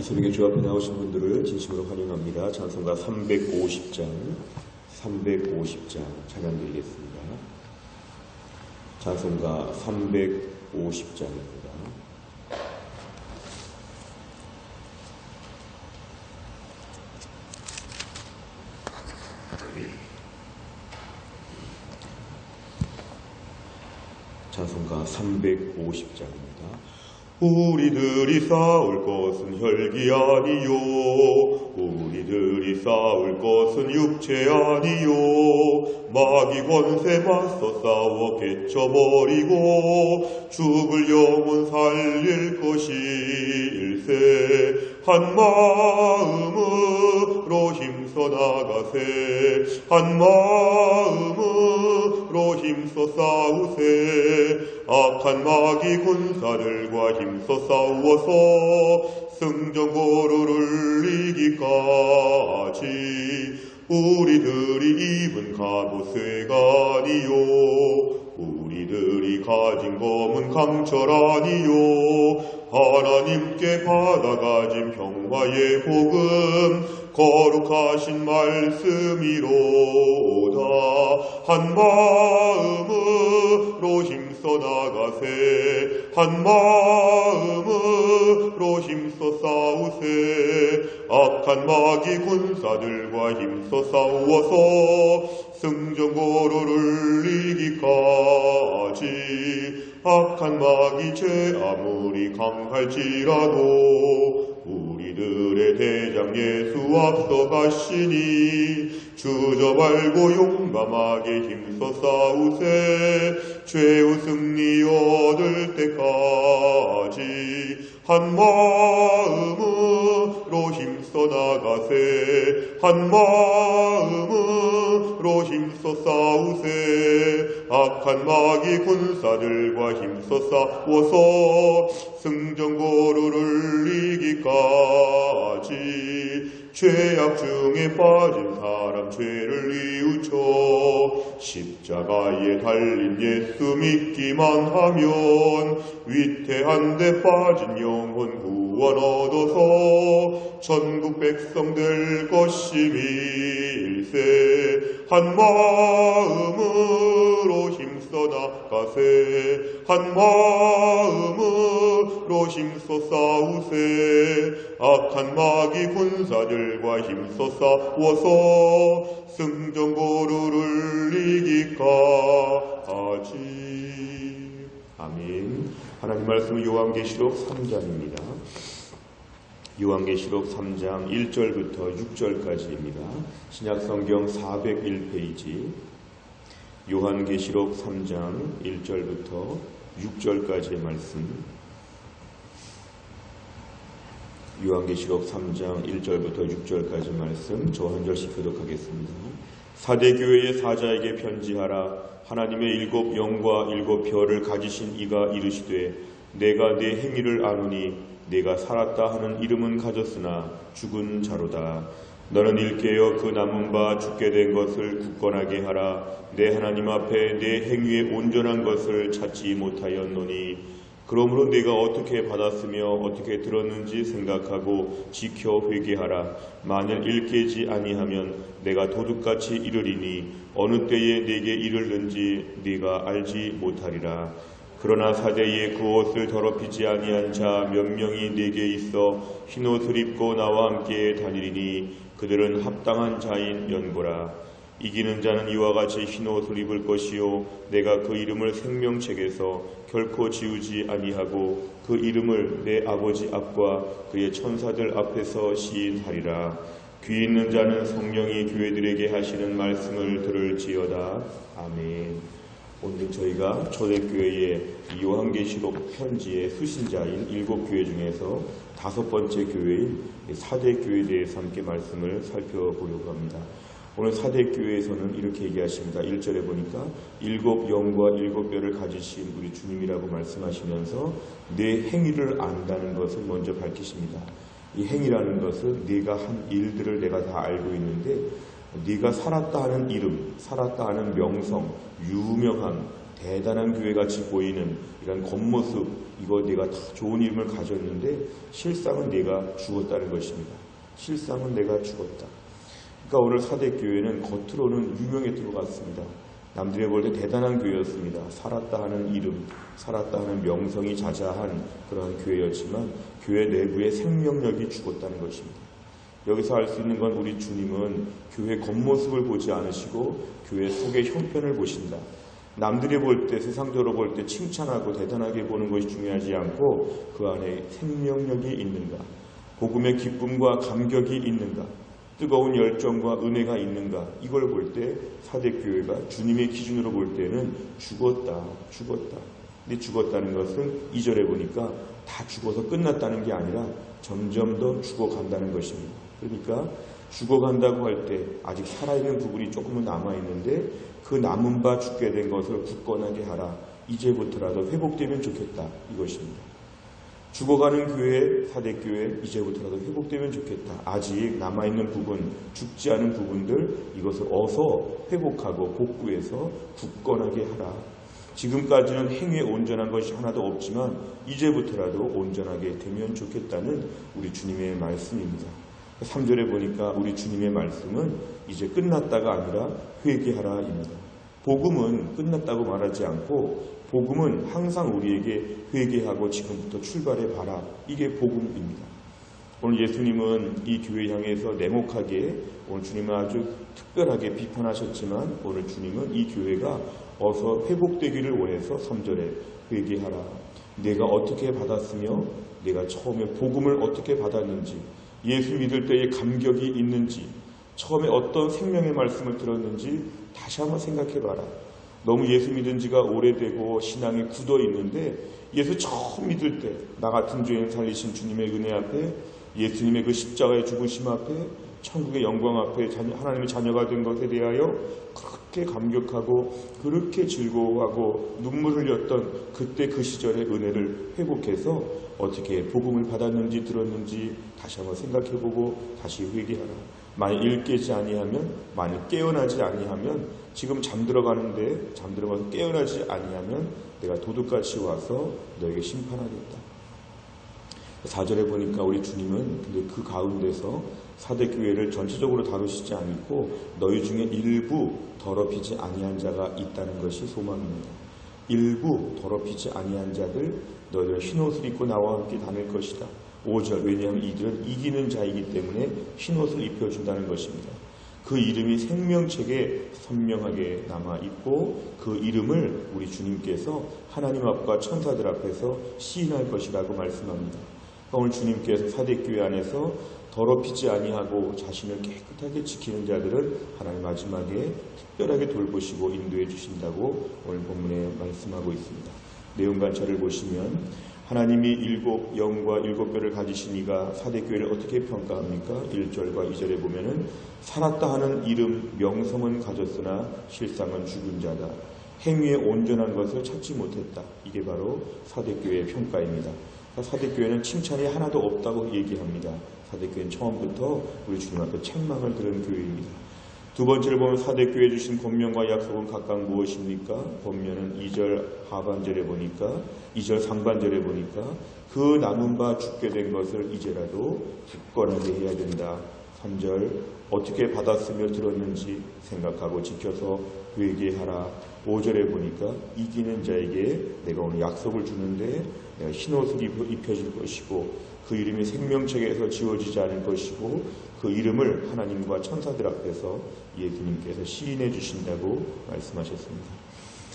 이 새벽에 주 앞에 나오신 분들을 진심으로 환영합니다. 찬송가 350장 찬양 드리겠습니다. 찬송가 350장입니다. 찬송가 350장입니다. 우리들이 싸울 것은 혈기 아니요, 우리들이 싸울 것은 육체 아니요, 마귀 권세 맞서 싸워 깨쳐버리고 죽을 영혼 살릴 것일세. 한 마음으로 힘써 나가세, 한 마음으로 힘써 싸우세. 악한 마귀 군사들과 힘써 싸워서 승전고루를 이기까지 우리들이 입은 갑옷쇠가 아니요, 우리들이 가진 검은 강철 아니요, 하나님께 받아가진 평화의 복음 거룩하신 말씀이로다. 한 마음으로 힘써 나가세, 한 마음으로 힘써 싸우세. 악한 마귀 군사들과 힘써 싸워서 승전고루를 이기까지 악한 마귀 죄 아무리 강할지라도 우리들의 대장 예수 앞서 가시니 주저 말고 용감하게 힘써 싸우세. 죄의 승리 얻을 때까지 한 마음으로 힘써 나가세, 한 마음으로 힘써 싸우세. 악한 마귀 군사들과 힘써 싸워서 승전고루를 이기까지 죄악 중에 빠진 사람 죄를 뉘우쳐 십자가에 달린 예수 믿기만 하면 위태한 데 빠진 영혼 구원 얻어서 천국 백성 될 것임일세. 한 마음으로 힘써 나가세, 한 마음으로 힘써 싸우세. 악한 마귀 군사들과 힘써 싸워서 승전고루를 이기까지. 아멘. 하나님 말씀은 요한계시록 3장입니다. 요한계시록 3장 1절부터 6절까지입니다. 신약성경 401페이지 요한계시록 3장 1절부터 6절까지의 말씀. 요한계시록 3장 1절부터 6절까지 말씀 저 한 절씩 교독하겠습니다. 사대 교회의 사자에게 편지하라. 하나님의 일곱 영과 일곱 별을 가지신 이가 이르시되 내가 내 행위를 아노니 내가 살았다 하는 이름은 가졌으나 죽은 자로다. 너는 일깨어 그 남은 바 죽게 된 것을 굳건하게 하라. 내 하나님 앞에 내 행위의 온전한 것을 찾지 못하였노니 그러므로 내가 어떻게 받았으며 어떻게 들었는지 생각하고 지켜 회개하라. 만일 일깨지 아니하면 내가 도둑같이 이르리니 어느 때에 내게 이르는지 네가 알지 못하리라. 그러나 사대에 그 옷을 더럽히지 아니한 자 몇 명이 내게 있어 흰옷을 입고 나와 함께 다니리니 그들은 합당한 자인 연고라. 이기는 자는 이와 같이 흰옷을 입을 것이요 내가 그 이름을 생명책에서 결코 지우지 아니하고 그 이름을 내 아버지 앞과 그의 천사들 앞에서 시인하리라. 귀 있는 자는 성령이 교회들에게 하시는 말씀을 들을지어다. 아멘. 오늘 저희가 초대교회의 요한계시록 편지의 수신자인 7교회 중에서 5번째 교회인 사대교회에 대해서 함께 말씀을 살펴보려고 합니다. 오늘 사대교회에서는 이렇게 얘기하십니다. 1절에 보니까 일곱 영과 일곱 별을 가지신 우리 주님이라고 말씀하시면서 내 행위를 안다는 것을 먼저 밝히십니다. 이 행위라는 것은 네가 한 일들을 내가 다 알고 있는데 네가 살았다 하는 이름, 살았다 하는 명성, 유명한 대단한 교회같이 보이는 이런 겉모습, 이거 내가 다 좋은 이름을 가졌는데 실상은 내가 죽었다는 것입니다. 실상은 내가 죽었다. 그러니까 오늘 사대교회는 겉으로는 유명했던 것 같습니다. 남들이 볼 때 대단한 교회였습니다. 살았다 하는 이름, 살았다 하는 명성이 자자한 그런 교회였지만 교회 내부의 생명력이 죽었다는 것입니다. 여기서 알 수 있는 건 우리 주님은 교회 겉모습을 보지 않으시고 교회 속의 형편을 보신다. 남들이 볼 때, 세상적으로 볼 때 칭찬하고 대단하게 보는 것이 중요하지 않고 그 안에 생명력이 있는가, 복음의 기쁨과 감격이 있는가, 뜨거운 열정과 은혜가 있는가, 이걸 볼 때 사대교회가 주님의 기준으로 볼 때는 죽었다. 근데 죽었다는 것은 2절에 보니까 다 죽어서 끝났다는 게 아니라 점점 더 죽어간다는 것입니다. 그러니까 죽어간다고 할 때 아직 살아있는 부분이 조금은 남아있는데 그 남은 바 죽게 된 것을 굳건하게 하라. 이제부터라도 회복되면 좋겠다. 이것입니다. 죽어가는 교회, 사대교회, 이제부터라도 회복되면 좋겠다. 아직 남아있는 부분, 죽지 않은 부분들, 이것을 어서 회복하고 복구해서 굳건하게 하라. 지금까지는 행위에 온전한 것이 하나도 없지만 이제부터라도 온전하게 되면 좋겠다는 우리 주님의 말씀입니다. 3절에 보니까 우리 주님의 말씀은 이제 끝났다가 아니라 회개하라입니다. 복음은 끝났다고 말하지 않고 복음은 항상 우리에게 회개하고 지금부터 출발해 봐라. 이게 복음입니다. 오늘 예수님은 이 교회 향해서 냉혹하게 오늘 주님은 아주 특별하게 비판하셨지만 오늘 주님은 이 교회가 어서 회복되기를 원해서 3절에 회개하라. 내가 어떻게 받았으며 내가 처음에 복음을 어떻게 받았는지, 예수 믿을 때의 감격이 있는지, 처음에 어떤 생명의 말씀을 들었는지 다시 한번 생각해봐라. 너무 예수 믿은 지가 오래되고 신앙이 굳어 있는데 예수 처음 믿을 때 나 같은 죄인 살리신 주님의 은혜 앞에, 예수님의 그 십자가의 죽으심 앞에, 천국의 영광 앞에 하나님의 자녀가 된 것에 대하여 그렇게 감격하고 그렇게 즐거워하고 눈물 흘렸던 그때 그 시절의 은혜를 회복해서 어떻게 복음을 받았는지 들었는지 다시 한번 생각해보고 다시 회개하라. 만일 일 깨지 아니하면, 만일 깨어나지 아니하면, 지금 잠들어가는데 잠들어가서 깨어나지 아니하면 내가 도둑같이 와서 너에게 심판하겠다. 4절에 보니까 우리 주님은 근데 그 가운데서 사대교회를 전체적으로 다루시지 않고 너희 중에 일부 더럽히지 아니한 자가 있다는 것이 소망입니다. 일부 더럽히지 아니한 자들, 너희들 흰옷을 입고 나와 함께 다닐 것이다. 5절, 왜냐하면 이들은 이기는 자이기 때문에 흰옷을 입혀준다는 것입니다. 그 이름이 생명책에 선명하게 남아있고 그 이름을 우리 주님께서 하나님 앞과 천사들 앞에서 시인할 것이라고 말씀합니다. 오늘 주님께서 사대교회 안에서 더럽히지 아니하고 자신을 깨끗하게 지키는 자들은 하나님 마지막에 특별하게 돌보시고 인도해 주신다고 오늘 본문에 말씀하고 있습니다. 내용 관찰을 보시면 하나님이 7 영과 7 뼈를 가지신 이가 사대교회를 어떻게 평가합니까? 1절과 2절에 보면은 살았다 하는 이름 명성은 가졌으나 실상은 죽은 자다. 행위에 온전한 것을 찾지 못했다. 이게 바로 사대교회의 평가입니다. 사대교회는 칭찬이 하나도 없다고 얘기합니다. 사대교회는 처음부터 우리 주님 앞에 책망을 들은 교회입니다. 두 번째를 보면 사대교회에 주신 권면과 약속은 각각 무엇입니까? 권면은 2절 하반절에 보니까, 2절 상반절에 보니까 그 남은 바 죽게 된 것을 이제라도 굳건하게 해야 된다. 3절 어떻게 받았으며 들었는지 생각하고 지켜서 회개하라. 5절에 보니까 이기는 자에게 내가 오늘 약속을 주는데 내가 흰옷을 입혀줄 것이고 그 이름이 생명책에서 지워지지 않을 것이고 그 이름을 하나님과 천사들 앞에서 예수님께서 시인해 주신다고 말씀하셨습니다.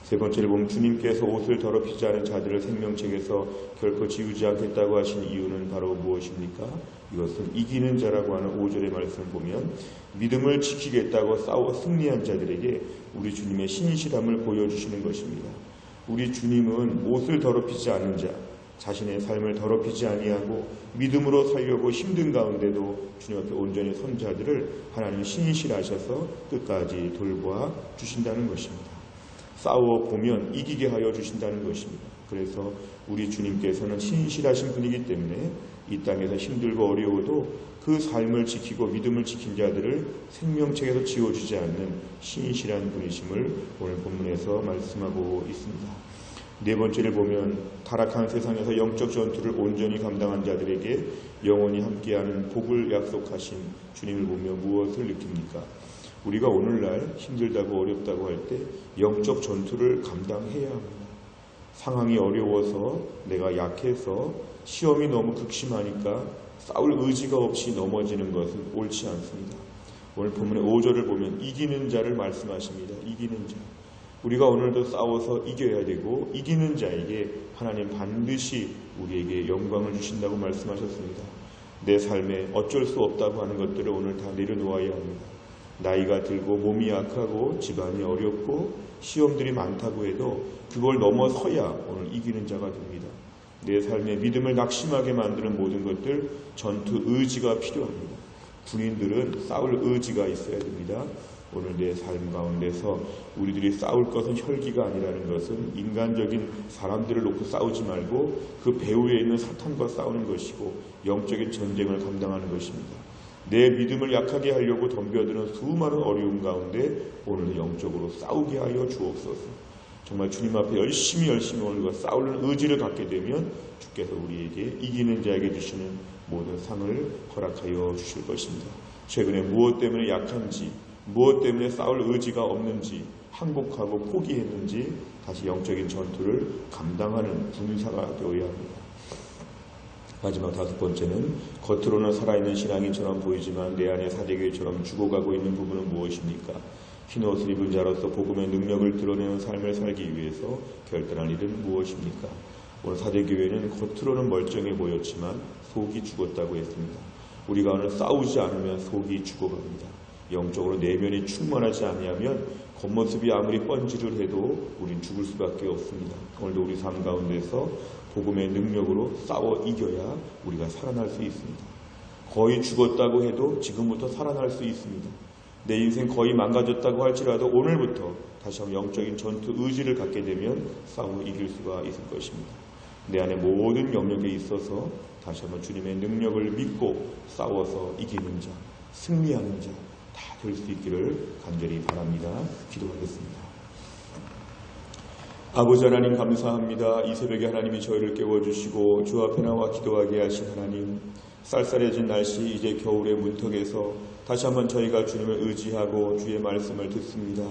세 번째를 보면 주님께서 옷을 더럽히지 않은 자들을 생명책에서 결코 지우지 않겠다고 하신 이유는 바로 무엇입니까? 이것은 이기는 자라고 하는 5절의 말씀을 보면 믿음을 지키겠다고 싸워 승리한 자들에게 우리 주님의 신실함을 보여주시는 것입니다. 우리 주님은 옷을 더럽히지 않은 자, 자신의 삶을 더럽히지 아니하고 믿음으로 살려고 힘든 가운데도 주님 앞에 온전히 선 자들을 하나님이 신실하셔서 끝까지 돌보아 주신다는 것입니다. 싸워보면 이기게 하여 주신다는 것입니다. 그래서 우리 주님께서는 신실하신 분이기 때문에 이 땅에서 힘들고 어려워도 그 삶을 지키고 믿음을 지킨 자들을 생명책에서 지워주지 않는 신실한 분이심을 오늘 본문에서 말씀하고 있습니다. 네 번째를 보면 타락한 세상에서 영적 전투를 온전히 감당한 자들에게 영원히 함께하는 복을 약속하신 주님을 보며 무엇을 느낍니까? 우리가 오늘날 힘들다고 어렵다고 할 때 영적 전투를 감당해야 합니다. 상황이 어려워서 내가 약해서 시험이 너무 극심하니까 싸울 의지가 없이 넘어지는 것은 옳지 않습니다. 오늘 본문의 5절을 보면 이기는 자를 말씀하십니다. 이기는 자. 우리가 오늘도 싸워서 이겨야 되고 이기는 자에게 하나님 반드시 우리에게 영광을 주신다고 말씀하셨습니다. 내 삶에 어쩔 수 없다고 하는 것들을 오늘 다 내려놓아야 합니다. 나이가 들고 몸이 약하고 집안이 어렵고 시험들이 많다고 해도 그걸 넘어서야 오늘 이기는 자가 됩니다. 내 삶의 믿음을 낙심하게 만드는 모든 것들 전투 의지가 필요합니다. 군인들은 싸울 의지가 있어야 됩니다. 오늘 내 삶 가운데서 우리들이 싸울 것은 혈기가 아니라는 것은 인간적인 사람들을 놓고 싸우지 말고 그 배후에 있는 사탄과 싸우는 것이고 영적인 전쟁을 감당하는 것입니다. 내 믿음을 약하게 하려고 덤벼드는 수많은 어려움 가운데 오늘 영적으로 싸우게 하여 주옵소서. 정말 주님 앞에 열심히 오늘과 싸우는 의지를 갖게 되면 주께서 우리에게 이기는 자에게 주시는 모든 상을 허락하여 주실 것입니다. 최근에 무엇 때문에 약한지, 무엇 때문에 싸울 의지가 없는지, 항복하고 포기했는지 다시 영적인 전투를 감당하는 군사가 되어야 합니다. 마지막 다섯 번째는 겉으로는 살아있는 신앙인처럼 보이지만 내 안에 사대교회처럼 죽어가고 있는 부분은 무엇입니까? 흰옷을 입은 자로서 복음의 능력을 드러내는 삶을 살기 위해서 결단할 일은 무엇입니까? 오늘 사대교회는 겉으로는 멀쩡해 보였지만 속이 죽었다고 했습니다. 우리가 오늘 싸우지 않으면 속이 죽어갑니다. 영적으로 내면이 충만하지 아니하면 겉모습이 아무리 번지를 해도 우린 죽을 수밖에 없습니다. 오늘도 우리 삶 가운데서 복음의 능력으로 싸워 이겨야 우리가 살아날 수 있습니다. 거의 죽었다고 해도 지금부터 살아날 수 있습니다. 내 인생 거의 망가졌다고 할지라도 오늘부터 다시 한번 영적인 전투 의지를 갖게 되면 싸워 이길 수가 있을 것입니다. 내 안에 모든 영역에 있어서 다시 한번 주님의 능력을 믿고 싸워서 이기는 자, 승리하는 자 다 될 수 있기를 간절히 바랍니다. 기도하겠습니다. 아버지 하나님 감사합니다. 이 새벽에 하나님이 저희를 깨워주시고 주 앞에 나와 기도하게 하신 하나님, 쌀쌀해진 날씨 이제 겨울의 문턱에서 다시 한번 저희가 주님을 의지하고 주의 말씀을 듣습니다.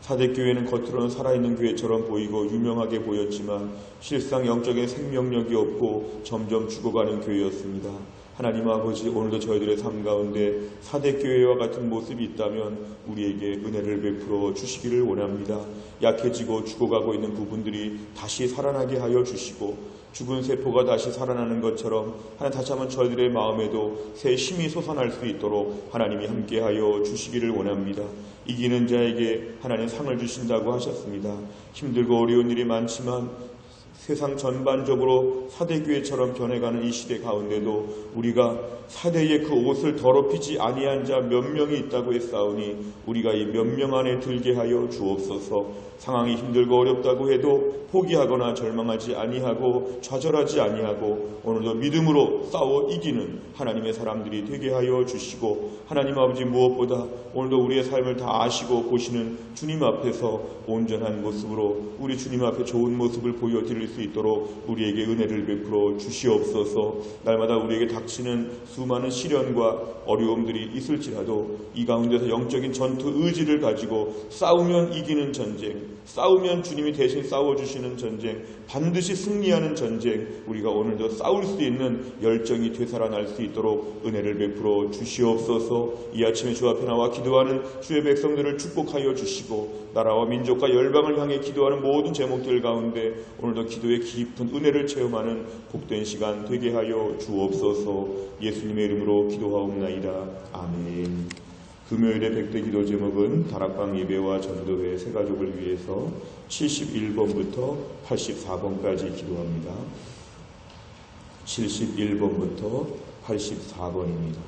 사대교회는 겉으로는 살아있는 교회처럼 보이고 유명하게 보였지만 실상 영적인 생명력이 없고 점점 죽어가는 교회였습니다. 하나님 아버지, 오늘도 저희들의 삶 가운데 사대교회와 같은 모습이 있다면 우리에게 은혜를 베풀어 주시기를 원합니다. 약해지고 죽어가고 있는 부분들이 다시 살아나게 하여 주시고 죽은 세포가 다시 살아나는 것처럼 하나님 다시 한번 저희들의 마음에도 새 힘이 솟아날 수 있도록 하나님이 함께하여 주시기를 원합니다. 이기는 자에게 하나님 상을 주신다고 하셨습니다. 힘들고 어려운 일이 많지만 세상 전반적으로 사대교회처럼 변해가는 이 시대 가운데도 우리가 사대의 그 옷을 더럽히지 아니한 자 몇 명이 있다고 했사오니 우리가 이 몇 명 안에 들게 하여 주옵소서. 상황이 힘들고 어렵다고 해도 포기하거나 절망하지 아니하고 좌절하지 아니하고 오늘도 믿음으로 싸워 이기는 하나님의 사람들이 되게 하여 주시고, 하나님 아버지 무엇보다 오늘도 우리의 삶을 다 아시고 보시는 주님 앞에서 온전한 모습으로 우리 주님 앞에 좋은 모습을 보여드릴 수 있도록 우리에게 은혜를 베풀어 주시옵소서. 날마다 우리에게 닥치는 수많은 시련과 어려움들이 있을지라도 이 가운데서 영적인 전투 의지를 가지고 싸우면 이기는 전쟁, 싸우면 주님이 대신 싸워주시는 전쟁, 반드시 승리하는 전쟁, 우리가 오늘도 싸울 수 있는 열정이 되살아날 수 있도록 은혜를 베풀어 주시옵소서. 이 아침에 주 앞에 나와 기도하는 주의 백성들을 축복하여 주시고 나라와 민족과 열방을 향해 기도하는 모든 제목들 가운데 오늘도 기도의 깊은 은혜를 체험하는 복된 시간 되게 하여 주옵소서. 예수님의 이름으로 기도하옵나이다. 아멘. 금요일의 백대 기도 제목은 다락방 예배와 전도회 세 가족을 위해서 71번부터 84번까지 기도합니다. 71번부터 84번입니다.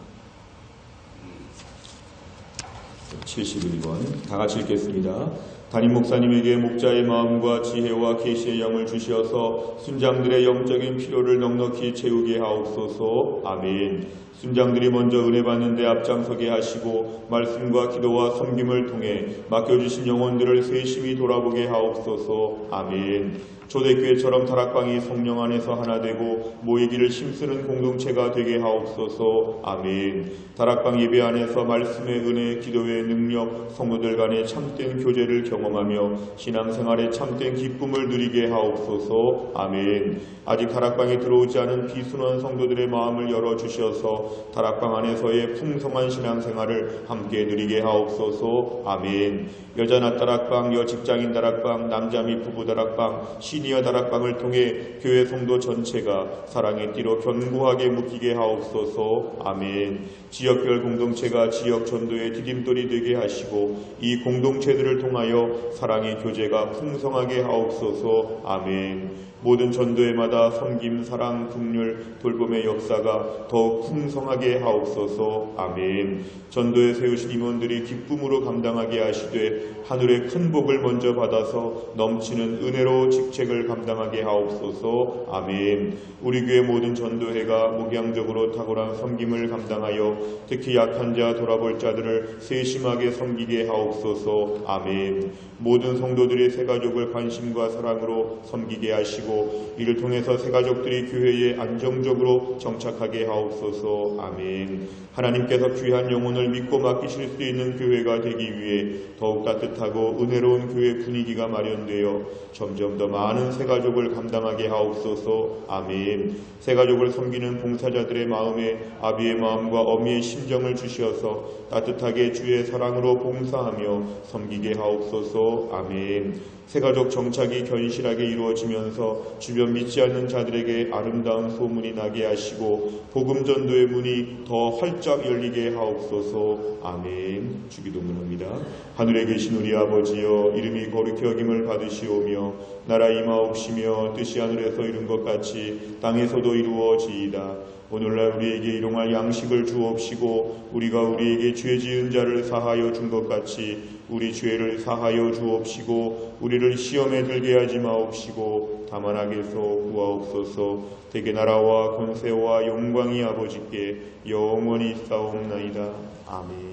71번 다 같이 읽겠습니다. 담임 목사님에게 목자의 마음과 지혜와 계시의 영을 주시어서 순장들의 영적인 필요를 넉넉히 채우게 하옵소서. 아멘. 순장들이 먼저 은혜 받는 데 앞장서게 하시고 말씀과 기도와 섬김을 통해 맡겨주신 영혼들을 세심히 돌아보게 하옵소서. 아멘. 초대교회처럼 다락방이 성령 안에서 하나 되고 모이기를 힘쓰는 공동체가 되게 하옵소서. 아멘. 다락방 예배 안에서 말씀의 은혜, 기도의 능력, 성도들 간의 참된 교제를 경험하며 신앙생활의 참된 기쁨을 누리게 하옵소서. 아멘. 아직 다락방에 들어오지 않은 비순원 성도들의 마음을 열어주셔서 다락방 안에서의 풍성한 신앙생활을 함께 누리게 하옵소서. 아멘. 여자 나 다락방, 여직장인 다락방, 남자 및 부부 다락방, 시니어 다락방을 통해 교회 성도 전체가 사랑의 띠로 견고하게 묶이게 하옵소서. 아멘. 지역별 공동체가 지역 전도의 디딤돌이 되게 하시고 이 공동체들을 통하여 사랑의 교제가 풍성하게 하옵소서. 아멘. 모든 전도회마다 섬김, 사랑, 긍휼, 돌봄의 역사가 더욱 풍성하게 하옵소서. 아멘. 전도에 세우신 임원들이 기쁨으로 감당하게 하시되 하늘의 큰 복을 먼저 받아서 넘치는 은혜로 직책을 감당하게 하옵소서. 아멘. 우리 교회 모든 전도회가 목양적으로 탁월한 섬김을 감당하여 특히 약한 자, 돌아볼 자들을 세심하게 섬기게 하옵소서. 아멘. 모든 성도들의 새가족을 관심과 사랑으로 섬기게 하시고 이를 통해서 새가족들이 교회에 안정적으로 정착하게 하옵소서. 아멘. 하나님께서 귀한 영혼을 믿고 맡기실 수 있는 교회가 되기 위해 더욱 따뜻하고 은혜로운 교회 분위기가 마련되어 점점 더 많은 새가족을 감당하게 하옵소서. 아멘. 새가족을 섬기는 봉사자들의 마음에 아비의 마음과 어미의 심정을 주시어서 따뜻하게 주의 사랑으로 봉사하며 섬기게 하옵소서. 아멘. 새가족 정착이 견실하게 이루어지면서 주변 믿지 않는 자들에게 아름다운 소문이 나게 하시고 복음 전도의 문이 더 활짝 열리게 하옵소서. 아멘. 주기도문합니다. 하늘에 계신 우리 아버지여, 이름이 거룩히 여김을 받으시오며 나라 임하옵시며 뜻이 하늘에서 이룬 것 같이 땅에서도 이루어지이다. 오늘날 우리에게 일용할 양식을 주옵시고 우리가 우리에게 죄 지은 자를 사하여 준 것 같이 우리 죄를 사하여 주옵시고 우리를 시험에 들게 하지 마옵시고 다만 악에서 구하옵소서. 대개 나라와 권세와 영광이 아버지께 영원히 있사옵나이다. 아멘.